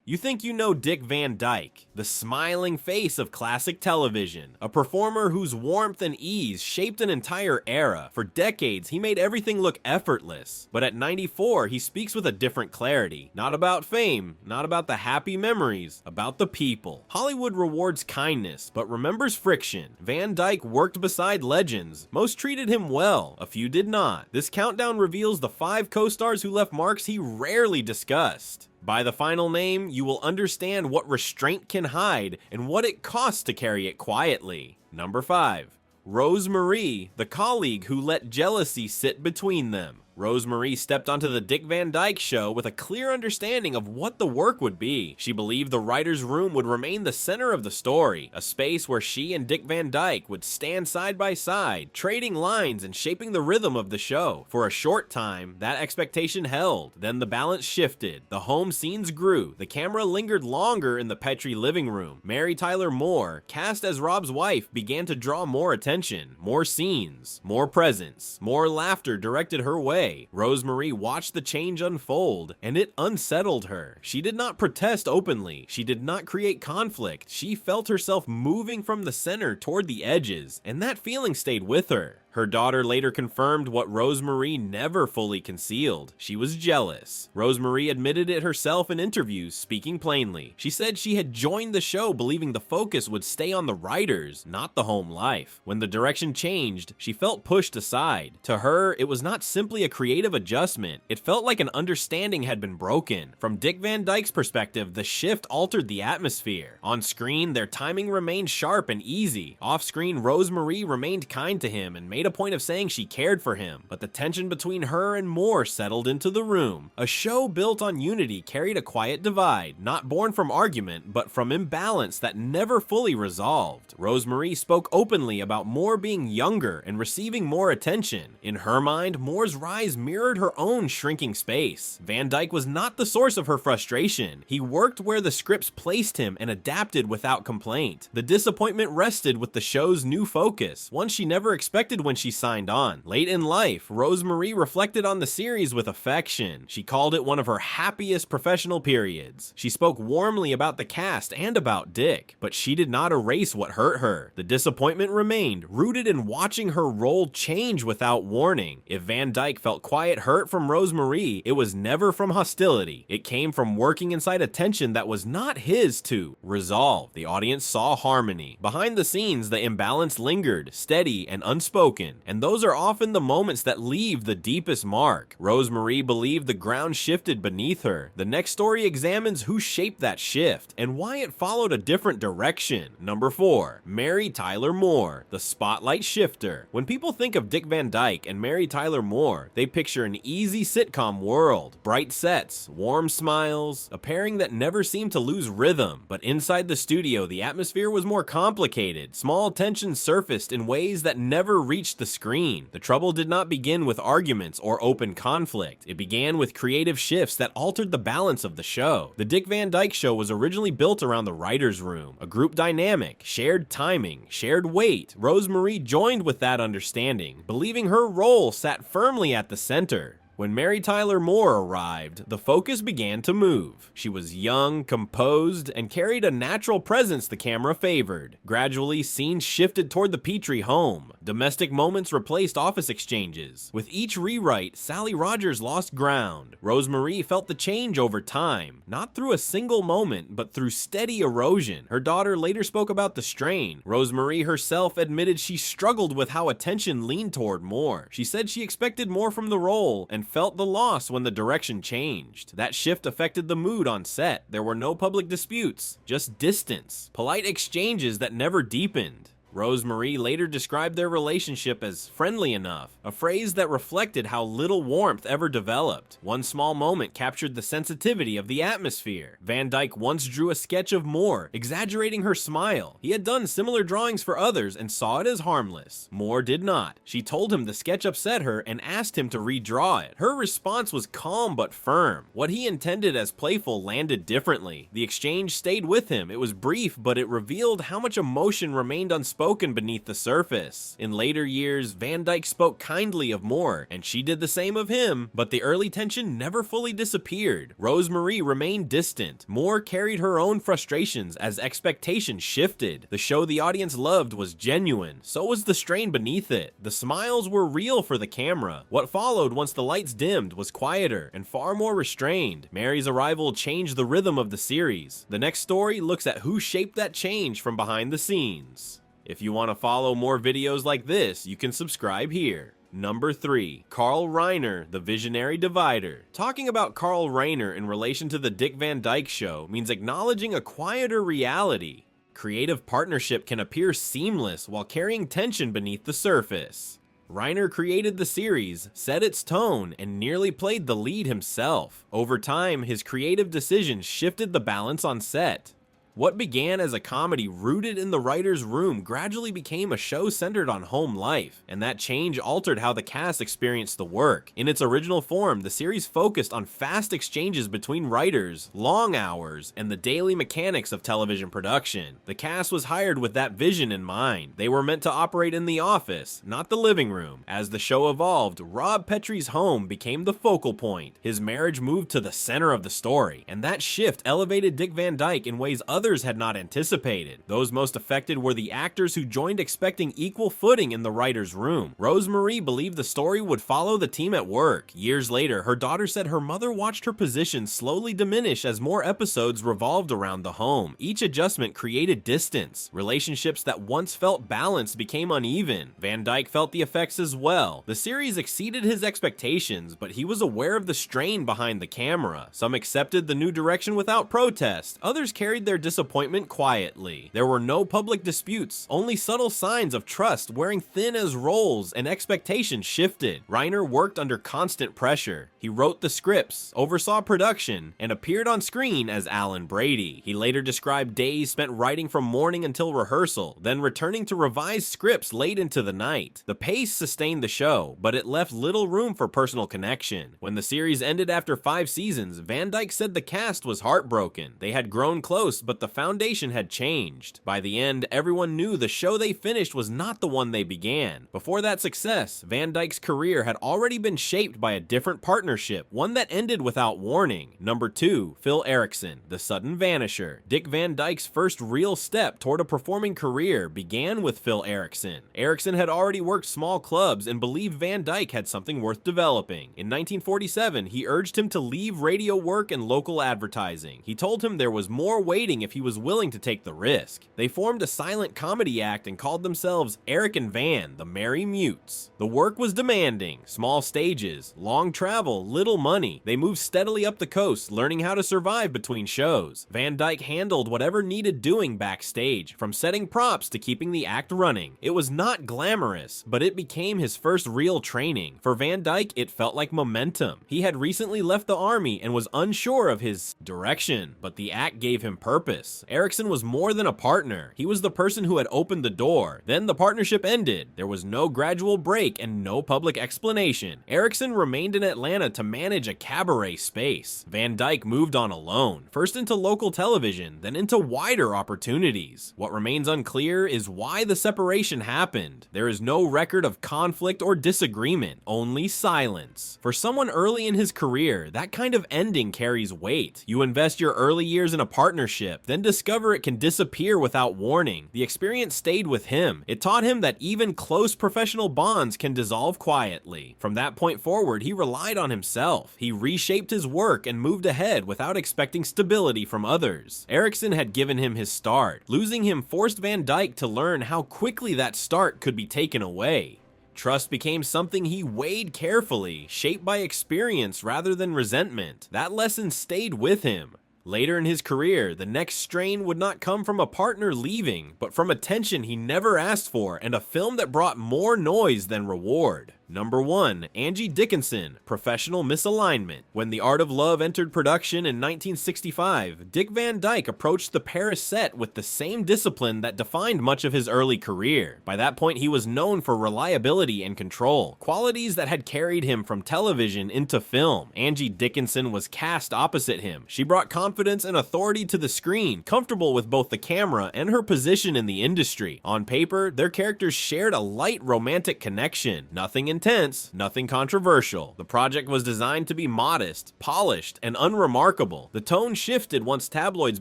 You think you know Dick Van Dyke, the smiling face of classic television, a performer whose warmth and ease shaped an entire era. For decades, he made everything look effortless. But at 94, he speaks with a different clarity. Not about fame, not about the happy memories, about the people. Hollywood rewards kindness, but remembers friction. Van Dyke worked beside legends. Most treated him well, a few did not. This countdown reveals the 5 co-stars who left marks he rarely discussed. By the final name, you will understand what restraint can hide and what it costs to carry it quietly. Number 5. Rose Marie, the colleague who let jealousy sit between them. Rose Marie stepped onto the Dick Van Dyke Show with a clear understanding of what the work would be. She believed the writer's room would remain the center of the story, a space where she and Dick Van Dyke would stand side by side, trading lines and shaping the rhythm of the show. For a short time, that expectation held. Then the balance shifted. The home scenes grew. The camera lingered longer in the Petrie living room. Mary Tyler Moore, cast as Rob's wife, began to draw more attention, more scenes, more presence, more laughter directed her way. Rose Marie watched the change unfold, and it unsettled her. She did not protest openly. She did not create conflict. She felt herself moving from the center toward the edges, and that feeling stayed with her. Her daughter later confirmed what Rose Marie never fully concealed. She was jealous. Rose Marie admitted it herself in interviews, speaking plainly. She said she had joined the show believing the focus would stay on the writers, not the home life. When the direction changed, she felt pushed aside. To her, it was not simply a creative adjustment. It felt like an understanding had been broken. From Dick Van Dyke's perspective, the shift altered the atmosphere. On screen, their timing remained sharp and easy. Off screen, Rose Marie remained kind to him and made a point of saying she cared for him, but the tension between her and Moore settled into the room. A show built on unity carried a quiet divide, not born from argument, but from imbalance that never fully resolved. Rose Marie spoke openly about Moore being younger and receiving more attention. In her mind, Moore's rise mirrored her own shrinking space. Van Dyke was not the source of her frustration. He worked where the scripts placed him and adapted without complaint. The disappointment rested with the show's new focus, one she never expected when she signed on. Late in life, Rose Marie reflected on the series with affection. She called it one of her happiest professional periods. She spoke warmly about the cast and about Dick, but she did not erase what hurt her. The disappointment remained, rooted in watching her role change without warning. If Van Dyke felt quiet hurt from Rose Marie, it was never from hostility. It came from working inside a tension that was not his to resolve. The audience saw harmony. Behind the scenes, the imbalance lingered, steady and unspoken. And those are often the moments that leave the deepest mark. Rose Marie believed the ground shifted beneath her. The next story examines who shaped that shift and why it followed a different direction. Number 4. Mary Tyler Moore, the spotlight shifter. When people think of Dick Van Dyke and Mary Tyler Moore, they picture an easy sitcom world. Bright sets, warm smiles, a pairing that never seemed to lose rhythm. But inside the studio, the atmosphere was more complicated. Small tensions surfaced in ways that never reached the screen. The trouble did not begin with arguments or open conflict. It began with creative shifts that altered the balance of the show. The Dick Van Dyke Show was originally built around the writer's room, a group dynamic, shared timing, shared weight. Rose Marie joined with that understanding, believing her role sat firmly at the center. When Mary Tyler Moore arrived, the focus began to move. She was young, composed, and carried a natural presence the camera favored. Gradually, scenes shifted toward the Petrie home. Domestic moments replaced office exchanges. With each rewrite, Sally Rogers lost ground. Rose Marie felt the change over time, not through a single moment, but through steady erosion. Her daughter later spoke about the strain. Rose Marie herself admitted she struggled with how attention leaned toward Moore. She said she expected more from the role and felt the loss when the direction changed. That shift affected the mood on set. There were no public disputes, just distance, polite exchanges that never deepened. Rose Marie later described their relationship as friendly enough, a phrase that reflected how little warmth ever developed. One small moment captured the sensitivity of the atmosphere. Van Dyke once drew a sketch of Moore, exaggerating her smile. He had done similar drawings for others and saw it as harmless. Moore did not. She told him the sketch upset her and asked him to redraw it. Her response was calm but firm. What he intended as playful landed differently. The exchange stayed with him. It was brief, but it revealed how much emotion remained unspoken spoken beneath the surface. In later years, Van Dyke spoke kindly of Moore, and she did the same of him, but the early tension never fully disappeared. Rose Marie remained distant. Moore carried her own frustrations as expectations shifted. The show the audience loved was genuine, so was the strain beneath it. The smiles were real for the camera. What followed once the lights dimmed was quieter and far more restrained. Mary's arrival changed the rhythm of the series. The next story looks at who shaped that change from behind the scenes. If you want to follow more videos like this, you can subscribe here. Number 3. Carl Reiner, the Visionary Divider. Talking about Carl Reiner in relation to the Dick Van Dyke Show means acknowledging a quieter reality. Creative partnership can appear seamless while carrying tension beneath the surface. Reiner created the series, set its tone, and nearly played the lead himself. Over time, his creative decisions shifted the balance on set. What began as a comedy rooted in the writer's room gradually became a show centered on home life, and that change altered how the cast experienced the work. In its original form, the series focused on fast exchanges between writers, long hours, and the daily mechanics of television production. The cast was hired with that vision in mind. They were meant to operate in the office, not the living room. As the show evolved, Rob Petrie's home became the focal point. His marriage moved to the center of the story, and that shift elevated Dick Van Dyke in ways others had not anticipated. Those most affected were the actors who joined expecting equal footing in the writer's room. Rose Marie believed the story would follow the team at work. Years later, her daughter said her mother watched her position slowly diminish as more episodes revolved around the home. Each adjustment created distance. Relationships that once felt balanced became uneven. Van Dyke felt the effects as well. The series exceeded his expectations, but he was aware of the strain behind the camera. Some accepted the new direction without protest. Others carried their disappointment quietly. There were no public disputes, only subtle signs of trust wearing thin as roles, and expectations shifted. Reiner worked under constant pressure. He wrote the scripts, oversaw production, and appeared on screen as Alan Brady. He later described days spent writing from morning until rehearsal, then returning to revise scripts late into the night. The pace sustained the show, but it left little room for personal connection. When the series ended after 5 seasons, Van Dyke said the cast was heartbroken. They had grown close, but the foundation had changed. By the end, everyone knew the show they finished was not the one they began. Before that success, Van Dyke's career had already been shaped by a different partnership, one that ended without warning. Number 2, Phil Erickson, the sudden vanisher. Dick Van Dyke's first real step toward a performing career began with Phil Erickson. Erickson had already worked small clubs and believed Van Dyke had something worth developing. In 1947, he urged him to leave radio work and local advertising. He told him there was more waiting if he was willing to take the risk. They formed a silent comedy act and called themselves Eric and Van, the Merry Mutes. The work was demanding, small stages, long travel, little money. They moved steadily up the coast, learning how to survive between shows. Van Dyke handled whatever needed doing backstage, from setting props to keeping the act running. It was not glamorous, but it became his first real training. For Van Dyke, it felt like momentum. He had recently left the army and was unsure of his direction, but the act gave him purpose. Erickson was more than a partner. He was the person who had opened the door. Then the partnership ended. There was no gradual break and no public explanation. Erickson remained in Atlanta to manage a cabaret space. Van Dyke moved on alone, first into local television, then into wider opportunities. What remains unclear is why the separation happened. There is no record of conflict or disagreement, only silence. For someone early in his career, that kind of ending carries weight. You invest your early years in a partnership, then discover it can disappear without warning. The experience stayed with him. It taught him that even close professional bonds can dissolve quietly. From that point forward, he relied on himself. He reshaped his work and moved ahead without expecting stability from others. Erickson had given him his start. Losing him forced Van Dyke to learn how quickly that start could be taken away. Trust became something he weighed carefully, shaped by experience rather than resentment. That lesson stayed with him. Later in his career, the next strain would not come from a partner leaving, but from attention he never asked for and a film that brought more noise than reward. Number 1. Angie Dickinson, Professional Misalignment. When The Art of Love entered production in 1965, Dick Van Dyke approached the Paris set with the same discipline that defined much of his early career. By that point, he was known for reliability and control, qualities that had carried him from television into film. Angie Dickinson was cast opposite him. She brought confidence and authority to the screen, comfortable with both the camera and her position in the industry. On paper, their characters shared a light romantic connection. Nothing intense, nothing controversial. The project was designed to be modest, polished, and unremarkable. The tone shifted once tabloids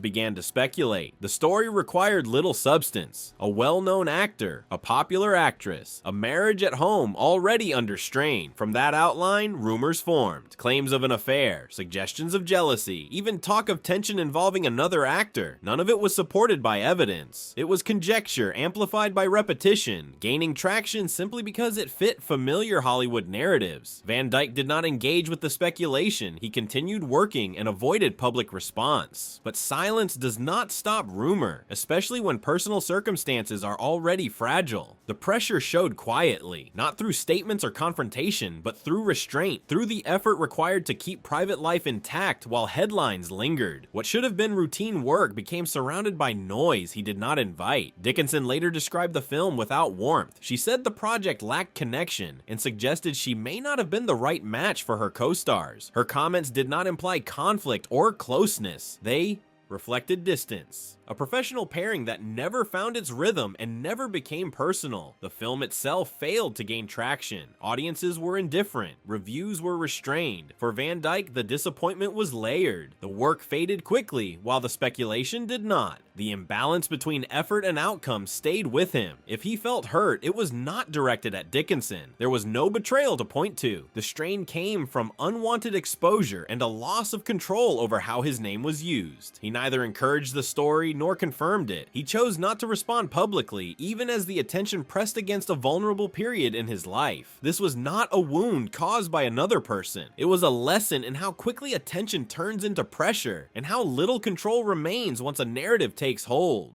began to speculate. The story required little substance. A well-known actor, a popular actress, a marriage at home already under strain. From that outline, rumors formed. Claims of an affair, suggestions of jealousy, even talk of tension involving another actor. None of it was supported by evidence. It was conjecture amplified by repetition, gaining traction simply because it fit familiar Hollywood narratives. Van Dyke did not engage with the speculation. He continued working and avoided public response. But silence does not stop rumor, especially when personal circumstances are already fragile. The pressure showed quietly, not through statements or confrontation, but through restraint, through the effort required to keep private life intact while headlines lingered. What should have been routine work became surrounded by noise he did not invite. Dickinson later described the film without warmth. She said the project lacked connection and suggested she may not have been the right match for her co-stars. Her comments did not imply conflict or closeness. They reflected distance. A professional pairing that never found its rhythm and never became personal. The film itself failed to gain traction. Audiences were indifferent. Reviews were restrained. For Van Dyke, the disappointment was layered. The work faded quickly, while the speculation did not. The imbalance between effort and outcome stayed with him. If he felt hurt, it was not directed at Dickinson. There was no betrayal to point to. The strain came from unwanted exposure and a loss of control over how his name was used. He neither encouraged the story nor confirmed it. He chose not to respond publicly, even as the attention pressed against a vulnerable period in his life. This was not a wound caused by another person. It was a lesson in how quickly attention turns into pressure, and how little control remains once a narrative takes hold.